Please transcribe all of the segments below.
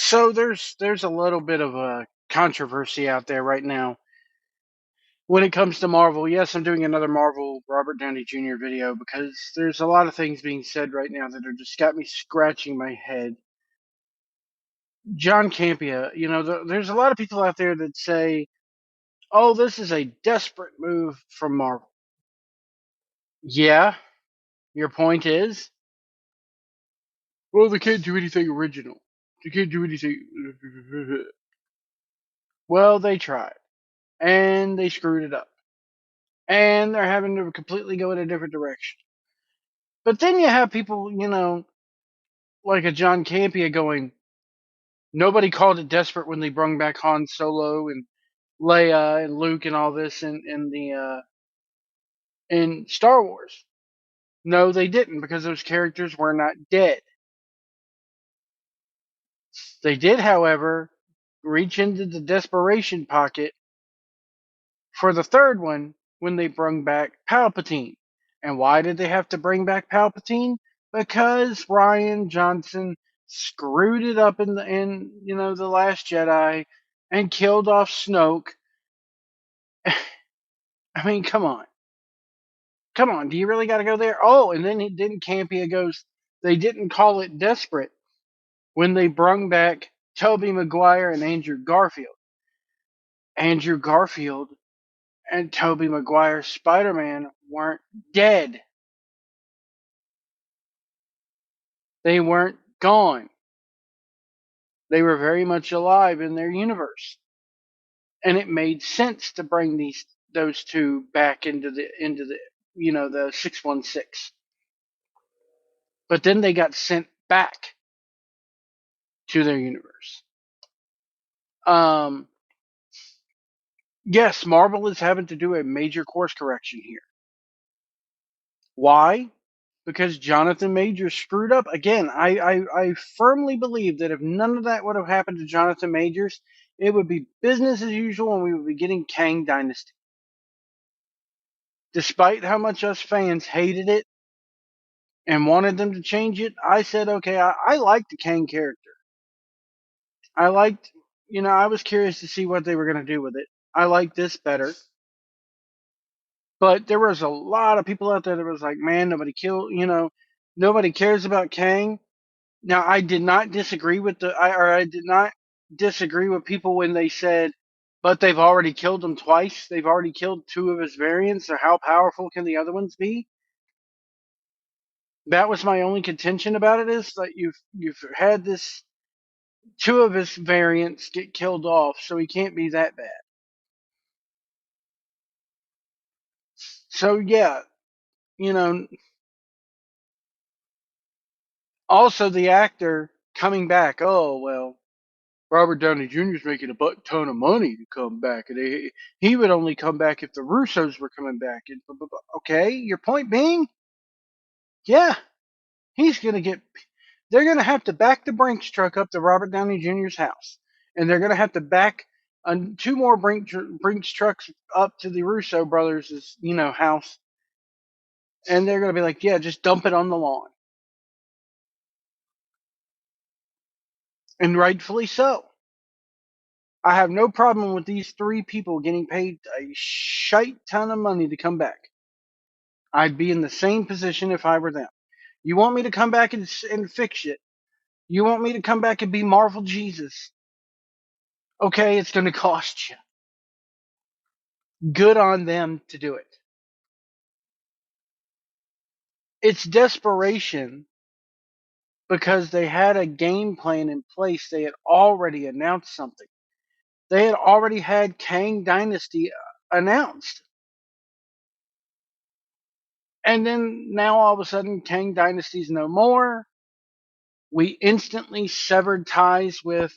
So there's a little bit of a controversy out there right now when it comes to Marvel. Yes, I'm doing another Marvel Robert Downey Jr. video because there's a lot of things being said right now that are just got me scratching my head. John Campea, there's a lot of people out there that say, "Oh, this is a desperate move from Marvel." Yeah, your point is, well, they can't do anything original. They can't do anything. Well, they tried and they screwed it up. And they're having to completely go in a different direction. But then you have people, like a John Campea going, nobody called it desperate when they brung back Han Solo and Leia and Luke and all this in Star Wars. No, they didn't because those characters were not dead. They did, however, reach into the desperation pocket for the third one when they brung back Palpatine. And why did they have to bring back Palpatine? Because Rian Johnson screwed it up in the Last Jedi and killed off Snoke. I mean, come on. Do you really got to go there? Oh, and then didn't Campea goes. They didn't call it desperate when they brung back Tobey Maguire and Andrew Garfield. Andrew Garfield and Tobey Maguire's Spider-Man weren't dead. They weren't gone. They were very much alive in their universe. And it made sense to bring those two back into the the 616. But then they got sent back to their universe. Um yes, Marvel is having to do a major course correction here. Why? Because Jonathan Majors screwed up. Again, I firmly believe that if none of that would have happened to Jonathan Majors, it would be business as usual and we would be getting Kang Dynasty. Despite how much us fans hated it and wanted them to change it, I said, okay, I liked the Kang character. I liked, I was curious to see what they were going to do with it. I liked this better. But there was a lot of people out there that was like, man, nobody cares about Kang. Now, I did not disagree with I did not disagree with people when they said, but they've already killed him twice. They've already killed two of his variants. So how powerful can the other ones be? That was my only contention about it is that you've had this two of his variants get killed off, so he can't be that bad. So yeah, you know, also the actor coming back. Oh well, Robert Downey Jr. is making a ton of money to come back, and he would only come back if the Russos were coming back. And okay, your point being, yeah, he's gonna get. They're gonna have to back the Brinks truck up to Robert Downey Jr.'s house, and they're gonna have to back two more Brinks trucks up to the Russo brothers' house, and they're gonna be like, yeah, just dump it on the lawn, and rightfully so. I have no problem with these three people getting paid a shite ton of money to come back. I'd be in the same position if I were them. You want me to come back and fix it? You want me to come back and be Marvel Jesus? Okay, it's going to cost you. Good on them to do it. It's desperation because they had a game plan in place. They had already announced something. They had already had Kang Dynasty announced. And then now all of a sudden, Kang Dynasty's no more. We instantly severed ties with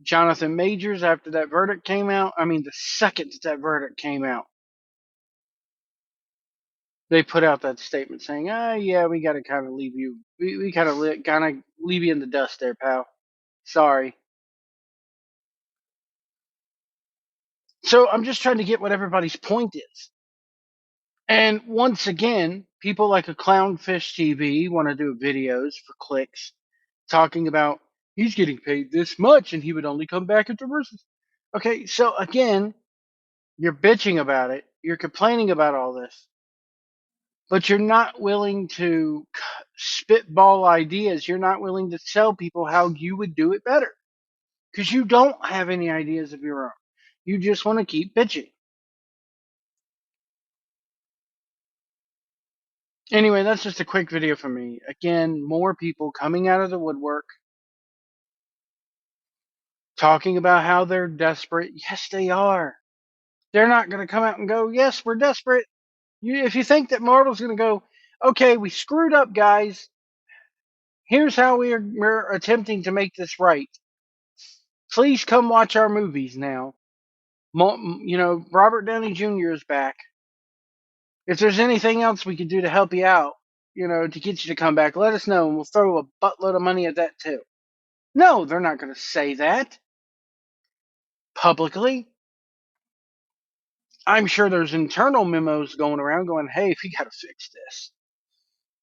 Jonathan Majors after that verdict came out. I mean, the second that verdict came out, they put out that statement saying, yeah, we got to kind of leave you, we kind of leave you in the dust there, pal. Sorry. So I'm just trying to get what everybody's point is. And once again, people like a Clownfish TV want to do videos for clicks talking about He's getting paid this much, and he would only come back if the Russos. Okay, so again, you're bitching about it. You're complaining about all this, but you're not willing to spitball ideas. You're not willing to tell people how you would do it better because you don't have any ideas of your own. You just want to keep bitching. Anyway, that's just a quick video for me. Again, more people coming out of the woodwork talking about how they're desperate. Yes, they are. They're not going to come out and go, yes, we're desperate. If you think that Marvel's going to go, okay, we screwed up, guys. Here's how we're attempting to make this right. Please come watch our movies now. Robert Downey Jr. is back. If there's anything else we could do to help you out, to get you to come back, let us know, and we'll throw a buttload of money at that too. No, they're not going to say that publicly. I'm sure there's internal memos going around going, hey, we got to fix this.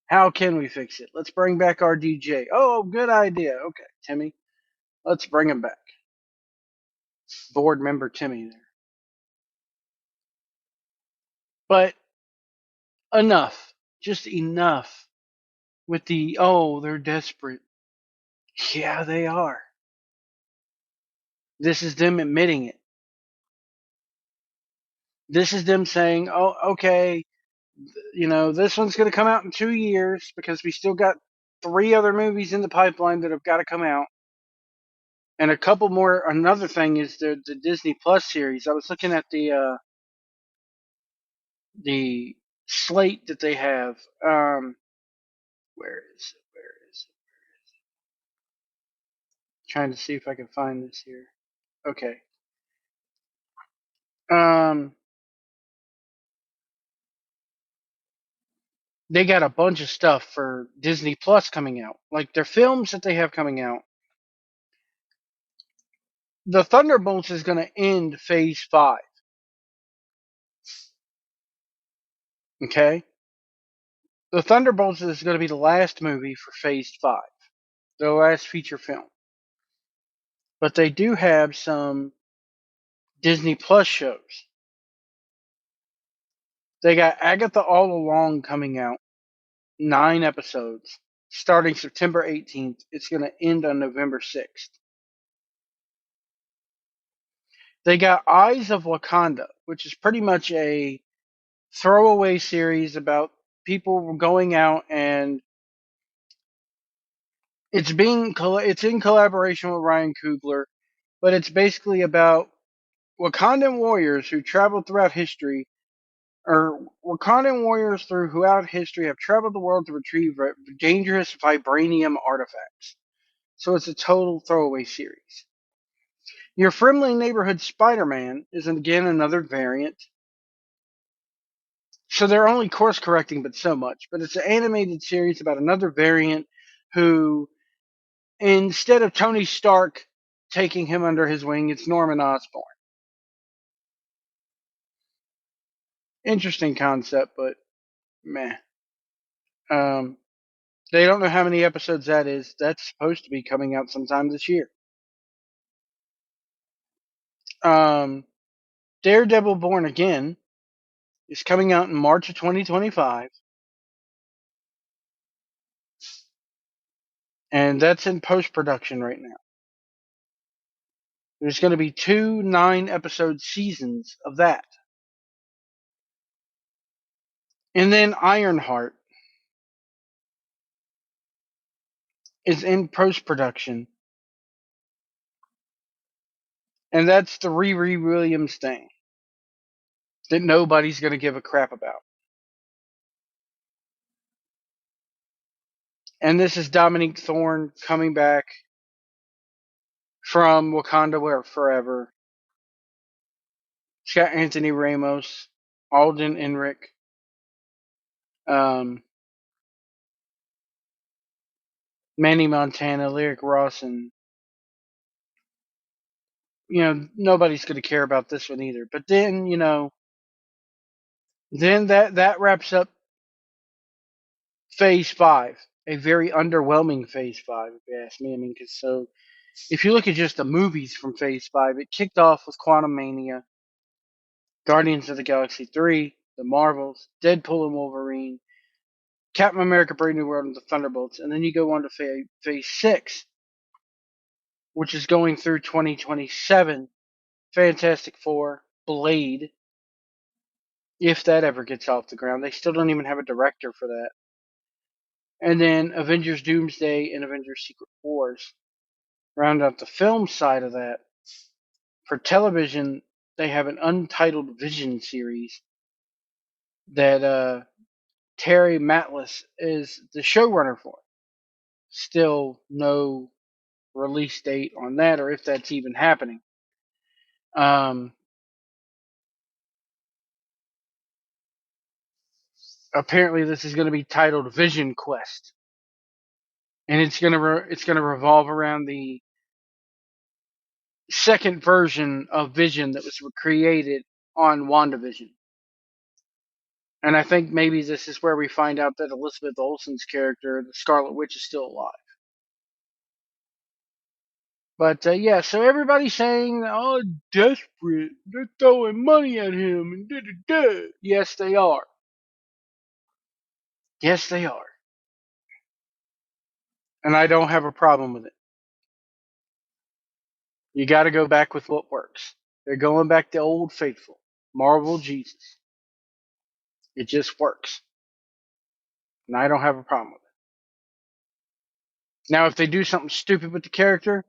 How can we fix it? Let's bring back our DJ. Oh, good idea. Okay, Timmy, let's bring him back. Board member Timmy there. But enough. Just enough with they're desperate. Yeah, they are. This is them admitting it. This is them saying, oh, okay, this one's going to come out in 2 years because we still got 3 other movies in the pipeline that have got to come out. And a couple more. Another thing is the Disney Plus series. I was looking at the slate that they have. Where is it? Trying to see if I can find this here. Okay. They got a bunch of stuff for Disney Plus coming out. Like their films that they have coming out. The Thunderbolts is going to end Phase 5. Okay? The Thunderbolts is going to be the last movie for Phase 5. The last feature film. But they do have some Disney Plus shows. They got Agatha All Along coming out. 9 episodes. Starting September 18th. It's going to end on November 6th. They got Eyes of Wakanda, which is pretty much a throwaway series about people going out, and it's in collaboration with Ryan Coogler, but it's basically about Wakandan warriors who traveled throughout history, or Wakandan warriors throughout history have traveled the world to retrieve dangerous vibranium artifacts. So it's a total throwaway series. Your friendly neighborhood Spider-Man is again another variant. So they're only course correcting, but so much. But it's an animated series about another variant who, instead of Tony Stark taking him under his wing, it's Norman Osborn. Interesting concept, but meh. They don't know how many episodes that is. That's supposed to be coming out sometime this year. Daredevil Born Again is coming out in March of 2025. And that's in post-production right now. There's going to be 2 9-episode seasons of that. And then Ironheart is in post-production. And that's the Riri Williams thing that nobody's going to give a crap about. And this is Dominique Thorne coming back from Wakanda Forever. It's got Anthony Ramos, Alden Ehrenreich, Manny Montana, Lyric Ross, and nobody's going to care about this one either. But then, then that wraps up Phase 5, a very underwhelming Phase 5, if you ask me. I mean, because so if you look at just the movies from Phase 5, it kicked off with Quantum Mania, Guardians of the Galaxy 3, The Marvels, Deadpool and Wolverine, Captain America Brave New World, and the Thunderbolts. And then you go on to Phase 6, which is going through 2027, Fantastic Four, Blade, if that ever gets off the ground. They still don't even have a director for that. And then Avengers Doomsday and Avengers Secret Wars. Round out the film side of that. For television, they have an untitled Vision series that Terry Matlas is the showrunner for. Still no release date on that, or if that's even happening. Apparently, this is going to be titled Vision Quest, and it's gonna revolve around the second version of Vision that was created on WandaVision. And I think maybe this is where we find out that Elizabeth Olsen's character, the Scarlet Witch, is still alive. But yeah, so everybody's saying, "Oh, desperate! They're throwing money at him," and da da da. Yes, they are. Yes, they are. And I don't have a problem with it. You got to go back with what works. They're going back to old faithful, Marvel Jesus. It just works, and I don't have a problem with it. Now, if they do something stupid with the character,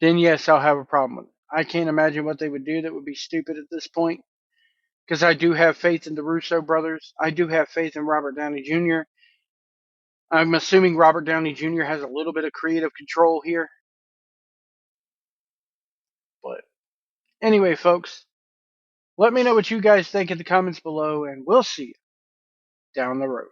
then yes, I'll have a problem with it. I can't imagine what they would do that would be stupid at this point, because I do have faith in the Russo brothers. I do have faith in Robert Downey Jr. I'm assuming Robert Downey Jr. has a little bit of creative control here. But anyway, folks, let me know what you guys think in the comments below, and we'll see you down the road.